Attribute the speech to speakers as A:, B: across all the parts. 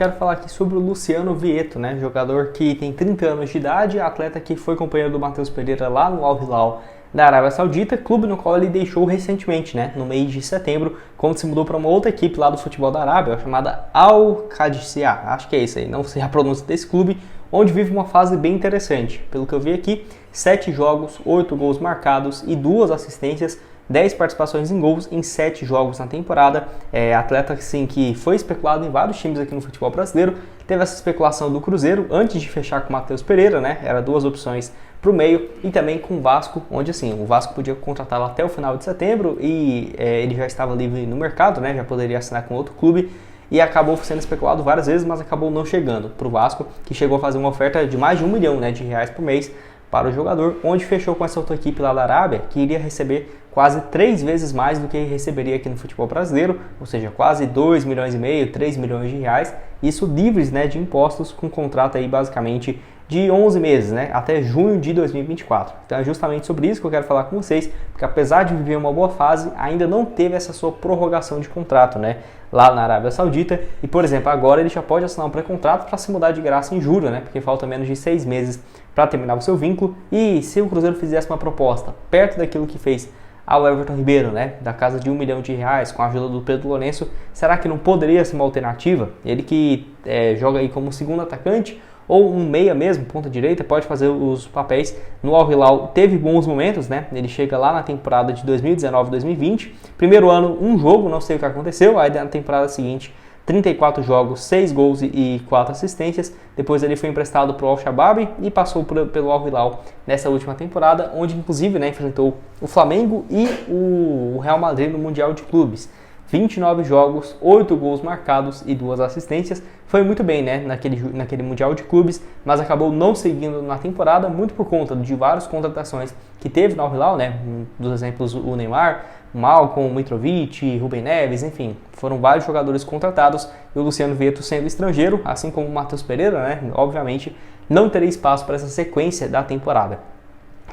A: Quero falar aqui sobre o Luciano Vietto, né? Jogador que tem 30 anos de idade, atleta que foi companheiro do Matheus Pereira lá no Al Hilal da Arábia Saudita, clube no qual ele deixou recentemente, né? No mês de setembro, quando se mudou para uma outra equipe lá do futebol da Arábia, chamada Al Qadisiyah, acho que é isso aí, não sei a pronúncia desse clube, onde vive uma fase bem interessante. Pelo que eu vi aqui, 7 jogos, 8 gols marcados e 2 assistências, 10 participações em gols em 7 jogos na temporada. Atleta assim, que foi especulado em vários times aqui no futebol brasileiro. Teve essa especulação do Cruzeiro antes de fechar com o Matheus Pereira, né? Era 2 opções para o meio, e também com o Vasco, onde assim, o Vasco podia contratá-lo até o final de setembro e ele já estava livre no mercado, né? Já poderia assinar com outro clube. E acabou sendo especulado várias vezes, mas acabou não chegando para o Vasco, que chegou a fazer uma oferta de mais de 1 milhão, né, de reais por mês para o jogador, onde fechou com essa outra equipe lá da Arábia, que iria receber quase 3 vezes mais do que receberia aqui no futebol brasileiro, ou seja, quase 2 milhões e meio, 3 milhões de reais, isso livres, né, de impostos, com um contrato aí basicamente de 11 meses, né, até junho de 2024. Então é justamente sobre isso que eu quero falar com vocês, porque apesar de viver uma boa fase, ainda não teve essa sua prorrogação de contrato, né, lá na Arábia Saudita, e por exemplo, agora ele já pode assinar um pré-contrato para se mudar de graça em julho, né, porque falta menos de 6 meses para terminar o seu vínculo, e se o Cruzeiro fizesse uma proposta perto daquilo que fez ao Everton Ribeiro, né, da casa de 1 milhão de reais, com a ajuda do Pedro Lourenço, será que não poderia ser uma alternativa? Ele que joga aí como segundo atacante, ou um meia mesmo, ponta direita, pode fazer os papéis no Al Hilal. Teve bons momentos, né? Ele chega lá na temporada de 2019-2020. Primeiro ano, um jogo, não sei o que aconteceu. Aí na temporada seguinte, 34 jogos, 6 gols e 4 assistências. Depois ele foi emprestado para o Al-Shabaab e passou pelo Al Hilal nessa última temporada, onde inclusive, né, enfrentou o Flamengo e o Real Madrid no Mundial de Clubes. 29 jogos, 8 gols marcados e 2 assistências. Foi muito bem, né, naquele Mundial de Clubes, mas acabou não seguindo na temporada, muito por conta de várias contratações que teve no Al Hilal, né, dos exemplos o Neymar, o Malcom, o Mitrovic, Rubem Neves, enfim, foram vários jogadores contratados, e o Luciano Vietto sendo estrangeiro, assim como o Matheus Pereira, né, obviamente não teria espaço para essa sequência da temporada.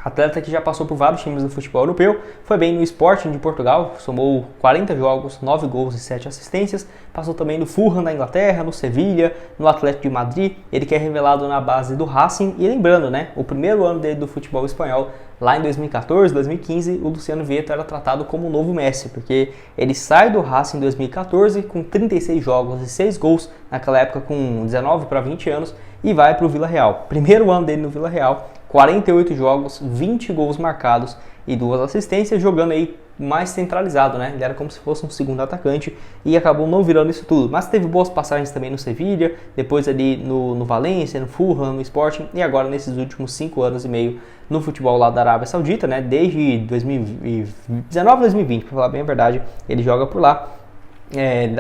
A: Atleta que já passou por vários times do futebol europeu, foi bem no Sporting de Portugal, somou 40 jogos, 9 gols e 7 assistências, passou também no Fulham da Inglaterra, no Sevilha, no Atlético de Madrid, ele que é revelado na base do Racing, e lembrando, né, o primeiro ano dele do futebol espanhol, lá em 2014, 2015, o Luciano Vietto era tratado como o novo Messi, porque ele sai do Racing em 2014 com 36 jogos e 6 gols, naquela época com 19 para 20 anos, e vai para o Vila Real. Primeiro ano dele no Vila Real, 48 jogos, 20 gols marcados e 2 assistências, jogando aí mais centralizado, né? Ele era como se fosse um segundo atacante e acabou não virando isso tudo. Mas teve boas passagens também no Sevilha, depois ali no Valência, no Fulham, no Sporting, e agora nesses últimos 5 anos e meio no futebol lá da Arábia Saudita, né? Desde 2019, 2020, para falar bem a verdade, ele joga por lá,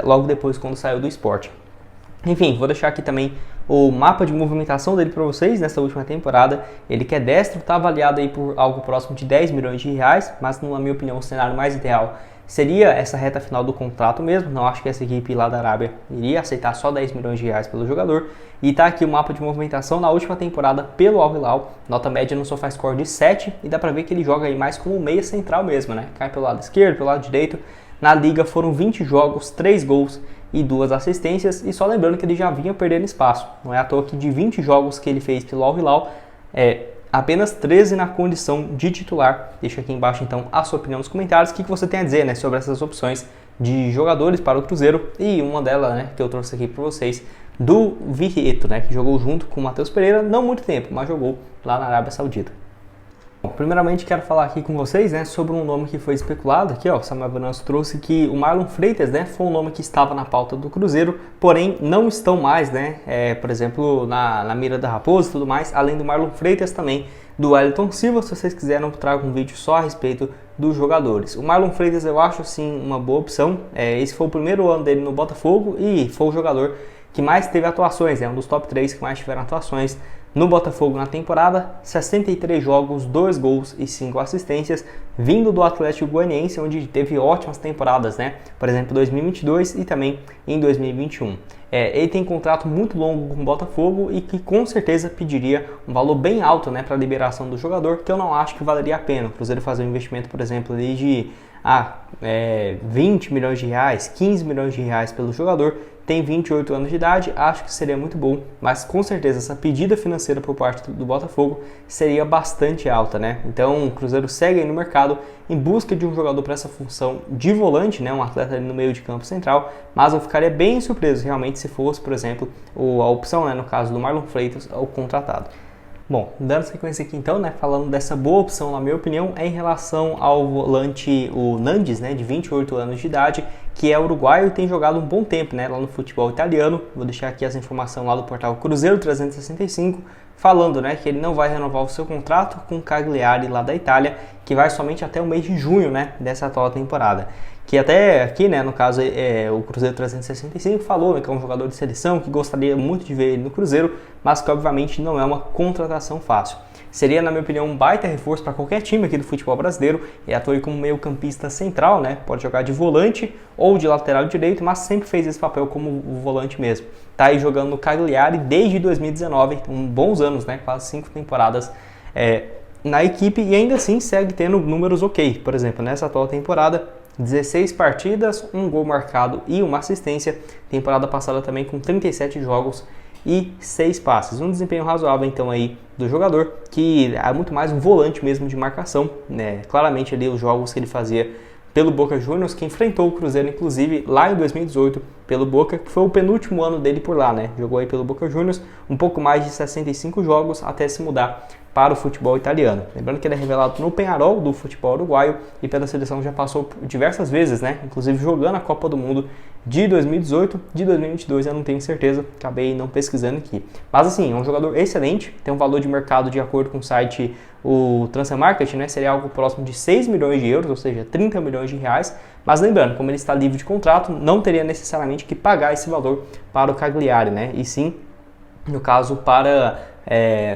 A: logo depois quando saiu do Sporting. Enfim, vou deixar aqui também o mapa de movimentação dele para vocês nessa última temporada. Ele que é destro, está avaliado aí por algo próximo de 10 milhões de reais, mas na minha opinião o cenário mais ideal seria essa reta final do contrato mesmo. Não acho que essa equipe lá da Arábia iria aceitar só 10 milhões de reais pelo jogador. E tá aqui o mapa de movimentação na última temporada pelo Al Hilal, nota média no SofaScore de 7, e dá para ver que ele joga aí mais como meia central mesmo, né? Cai pelo lado esquerdo, pelo lado direito. Na liga foram 20 jogos, 3 gols e 2 assistências, e só lembrando que ele já vinha perdendo espaço. Não é à toa que de 20 jogos que ele fez pelo Al Hilal, apenas 13 na condição de titular. Deixa aqui embaixo então a sua opinião nos comentários, o que você tem a dizer, né, sobre essas opções de jogadores para o Cruzeiro, e uma delas, né, que eu trouxe aqui para vocês, do Vietto, né, que jogou junto com o Matheus Pereira, não muito tempo, mas jogou lá na Arábia Saudita. Bom, primeiramente quero falar aqui com vocês, né, sobre um nome que foi especulado aqui, ó, o Samuel Venâncio trouxe que o Marlon Freitas, né, foi um nome que estava na pauta do Cruzeiro, porém não estão mais, né, por exemplo, na mira da Raposa e tudo mais, além do Marlon Freitas também do Wellington Silva. Se vocês quiserem, eu trago um vídeo só a respeito dos jogadores. O Marlon Freitas eu acho sim uma boa opção, esse foi o primeiro ano dele no Botafogo e foi o jogador que mais teve atuações, um dos top 3 que mais tiveram atuações no Botafogo na temporada, 63 jogos, 2 gols e 5 assistências, vindo do Atlético Goianiense, onde teve ótimas temporadas, né? Por exemplo, 2022 e também em 2021. Ele tem contrato muito longo com o Botafogo e que com certeza pediria um valor bem alto, né, para a liberação do jogador, que eu não acho que valeria a pena. O Cruzeiro fazer um investimento, por exemplo, ali de 20 milhões de reais, 15 milhões de reais pelo jogador, tem 28 anos de idade, acho que seria muito bom, mas com certeza essa pedida financeira por parte do Botafogo seria bastante alta, né? Então o Cruzeiro segue aí no mercado em busca de um jogador para essa função de volante, né? Um atleta ali no meio de campo central, mas eu ficaria bem surpreso realmente se fosse, por exemplo, a opção, né, no caso do Marlon Freitas, o contratado. Bom, dando sequência aqui então, né, falando dessa boa opção, na minha opinião, é em relação ao volante, o Nandes, né, de 28 anos de idade, que é uruguaio e tem jogado um bom tempo, né, lá no futebol italiano. Vou deixar aqui essa informação lá do portal Cruzeiro 365, falando, né, que ele não vai renovar o seu contrato com o Cagliari lá da Itália, que vai somente até o mês de junho, né, dessa atual temporada. Que até aqui, né, no caso, o Cruzeiro 365 falou, né, que é um jogador de seleção, que gostaria muito de ver ele no Cruzeiro, mas que obviamente não é uma contratação fácil. Seria, na minha opinião, um baita reforço para qualquer time aqui do futebol brasileiro. Ele atua como meio campista central, né, pode jogar de volante ou de lateral direito, mas sempre fez esse papel como o volante mesmo. Tá aí jogando no Cagliari desde 2019, bons anos, né, quase 5 temporadas na equipe, e ainda assim segue tendo números ok. Por exemplo, nessa atual temporada, 16 partidas, um gol marcado e uma assistência. Temporada passada também com 37 jogos e 6 passes. Um desempenho razoável então aí do jogador, que é muito mais um volante mesmo de marcação, né? Claramente ali os jogos que ele fazia pelo Boca Juniors, que enfrentou o Cruzeiro inclusive lá em 2018 pelo Boca, que foi o penúltimo ano dele por lá, né? Jogou aí pelo Boca Juniors, um pouco mais de 65 jogos até se mudar para o futebol italiano. Lembrando que ele é revelado no Peñarol do futebol uruguaio e pela seleção já passou por diversas vezes, né? Inclusive jogando a Copa do Mundo de 2018, de 2022 eu não tenho certeza, acabei não pesquisando aqui. Mas assim, é um jogador excelente, tem um valor de mercado de acordo com o site, o Transfer Market, né? Seria algo próximo de 6 milhões de euros, ou seja, 30 milhões de reais. Mas lembrando, como ele está livre de contrato, não teria necessariamente que pagar esse valor para o Cagliari, né? E sim, no caso, para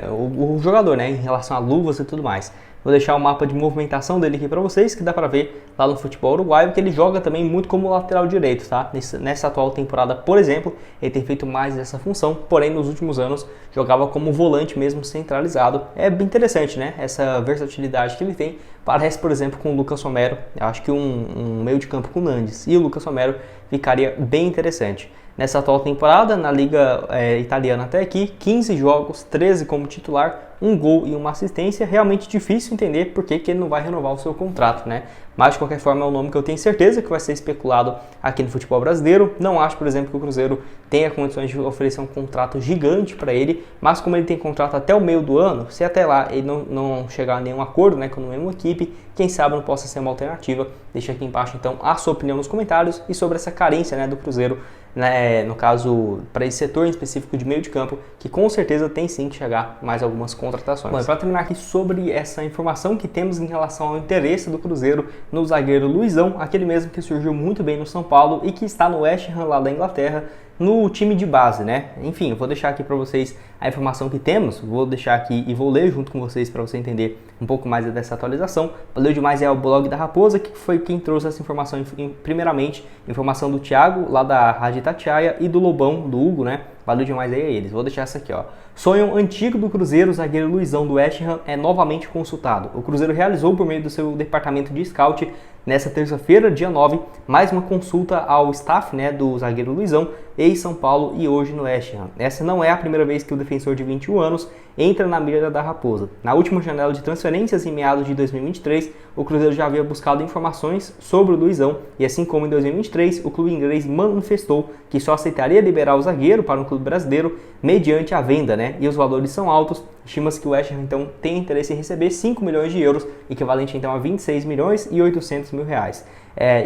A: o jogador, né, em relação a luvas e tudo mais. Vou deixar o mapa de movimentação dele aqui para vocês, que dá para ver lá no futebol uruguaio, que ele joga também muito como lateral direito, tá? Nessa atual temporada, por exemplo, ele tem feito mais essa função, porém nos últimos anos jogava como volante mesmo centralizado. É bem interessante, né? Essa versatilidade que ele tem. Parece, por exemplo, com o Lucas Romero. Eu acho que um meio de campo com o Nandes e o Lucas Romero ficaria bem interessante. Nessa atual temporada, na Liga Italiana até aqui, 15 jogos, 13 como titular, um gol e uma assistência. Realmente difícil entender por que ele não vai renovar o seu contrato, né? Mas de qualquer forma é um nome que eu tenho certeza que vai ser especulado aqui no futebol brasileiro. Não acho, por exemplo, que o Cruzeiro tenha condições de oferecer um contrato gigante para ele, mas como ele tem contrato até o meio do ano, se até lá ele não chegar a nenhum acordo, né, com a mesma equipe, quem sabe não possa ser uma alternativa. Deixa aqui embaixo então a sua opinião nos comentários e sobre essa carência, né, do Cruzeiro, né, no caso para esse setor em específico de meio de campo, que com certeza tem sim que chegar mais algumas contratações. Bom, para terminar aqui sobre essa informação que temos em relação ao interesse do Cruzeiro no zagueiro Luizão, aquele mesmo que surgiu muito bem no São Paulo e que está no West Ham lá da Inglaterra, no time de base, né? Enfim, eu vou deixar aqui para vocês a informação que temos, vou deixar aqui e vou ler junto com vocês para você entender um pouco mais dessa atualização. Valeu demais, é o blog da Raposa, que foi quem trouxe essa informação, primeiramente, informação do Thiago, lá da Rádio Itatiaia, e do Lobão, do Hugo, né? Valeu demais aí a eles. Vou deixar essa aqui, ó. Sonho antigo do Cruzeiro, o zagueiro Luizão do West Ham é novamente consultado. O Cruzeiro realizou por meio do seu departamento de scout nesta terça-feira, dia 9, mais uma consulta ao staff, né, do zagueiro Luizão, ex-São Paulo e hoje no West Ham. Essa não é a primeira vez que o defensor de 21 anos entra na mira da Raposa. Na última janela de transferências, em meados de 2023, o Cruzeiro já havia buscado informações sobre o Luizão e, assim como em 2023, o clube inglês manifestou que só aceitaria liberar o zagueiro para um clube brasileiro mediante a venda, né? E os valores são altos. Estima-se que o West Ham então tem interesse em receber 5 milhões de euros, equivalente então a 26 milhões e 800 mil reais.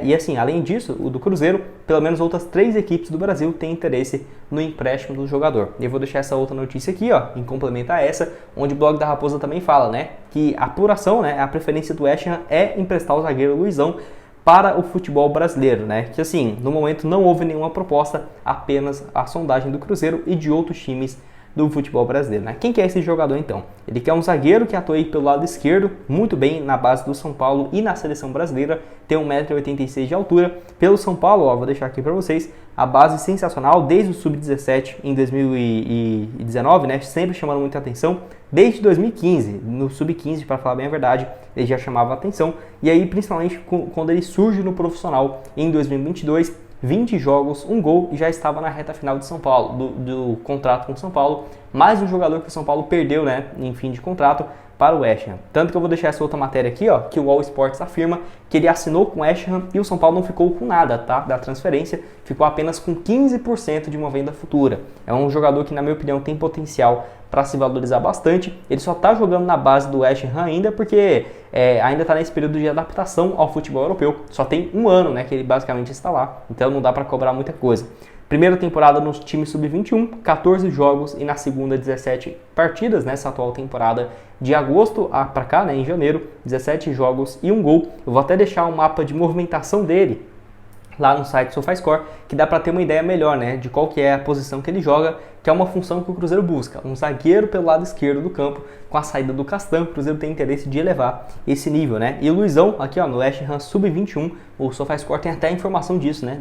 A: E assim, além disso, o do Cruzeiro, pelo menos outras 3 equipes do Brasil têm interesse no empréstimo do jogador. E eu vou deixar essa outra notícia aqui, ó, em complemento a essa, onde o blog da Raposa também fala, né, que a apuração, né, a preferência do West Ham é emprestar o zagueiro Luizão para o futebol brasileiro, né? Que assim, no momento não houve nenhuma proposta, apenas a sondagem do Cruzeiro e de outros times do futebol brasileiro, né? Quem que é esse jogador então? Ele quer um zagueiro que atua aí pelo lado esquerdo, muito bem na base do São Paulo e na seleção brasileira, tem 1,86 m de altura. Pelo São Paulo, ó, vou deixar aqui para vocês, a base sensacional, desde o Sub-17 em 2019, né, sempre chamando muita atenção, desde 2015, no Sub-15, para falar bem a verdade, ele já chamava atenção, e aí principalmente quando ele surge no profissional em 2022, 20 jogos, 1 gol, e já estava na reta final de São Paulo, do contrato com o São Paulo, mais um jogador que o São Paulo perdeu, né, em fim de contrato, para o West Ham. Tanto que eu vou deixar essa outra matéria aqui, ó, que o All Sports afirma que ele assinou com o West Ham e o São Paulo não ficou com nada, tá, da transferência, ficou apenas com 15% de uma venda futura. É um jogador que, na minha opinião, tem potencial para se valorizar bastante. Ele só está jogando na base do West Ham ainda porque ainda está nesse período de adaptação ao futebol europeu. Só tem 1 ano, né, que ele basicamente está lá, então não dá para cobrar muita coisa. Primeira temporada no time sub-21, 14 jogos, e na segunda 17 partidas nessa atual temporada de agosto para cá, né, em janeiro, 17 jogos e 1 gol. Eu vou até deixar um mapa de movimentação dele lá no site SofaScore, que dá para ter uma ideia melhor, né, de qual que é a posição que ele joga, que é uma função que o Cruzeiro busca, um zagueiro pelo lado esquerdo do campo. Com a saída do Castan, o Cruzeiro tem interesse de elevar esse nível, né, e o Luizão, aqui ó, no West Ham Sub-21, o SofaScore tem até a informação disso, né,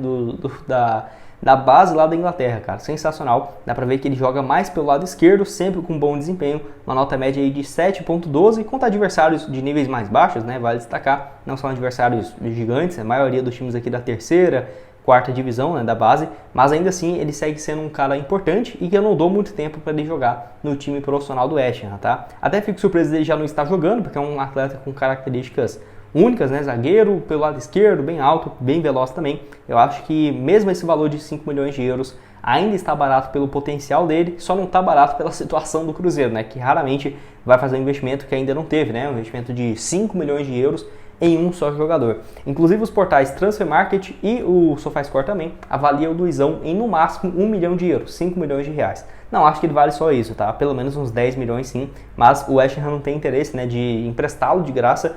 A: da base lá da Inglaterra, cara, sensacional. Dá pra ver que ele joga mais pelo lado esquerdo, sempre com bom desempenho, uma nota média aí de 7.12, contra adversários de níveis mais baixos, né, vale destacar, não são adversários gigantes, a maioria dos times aqui da terceira, quarta divisão, né, da base, mas ainda assim ele segue sendo um cara importante e que eu não dou muito tempo para ele jogar no time profissional do West Ham, tá? Até fico surpreso dele já não estar jogando, porque é um atleta com características únicas, né, zagueiro pelo lado esquerdo, bem alto, bem veloz também. Eu acho que mesmo esse valor de 5 milhões de euros ainda está barato pelo potencial dele, só não está barato pela situação do Cruzeiro, né, que raramente vai fazer um investimento que ainda não teve, né, um investimento de 5 milhões de euros em um só jogador. Inclusive os portais Transfermarkt e o SofaScore também avaliam o Luizão em no máximo 1 milhão de euros, 5 milhões de reais. Não acho que ele vale só isso, tá? Pelo menos uns 10 milhões sim, mas o West Ham não tem interesse, né, de emprestá-lo de graça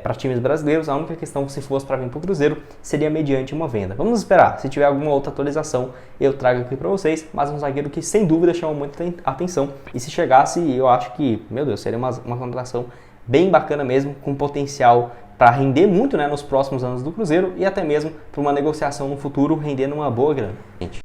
A: para times brasileiros. A única questão, se fosse para vir para o Cruzeiro, seria mediante uma venda. Vamos esperar, se tiver alguma outra atualização eu trago aqui para vocês, mas um zagueiro que sem dúvida chama muita atenção, e se chegasse, eu acho que, meu Deus, seria uma contratação bem bacana mesmo, com potencial para render muito, né, nos próximos anos do Cruzeiro, e até mesmo para uma negociação no futuro rendendo uma boa grana. Gente.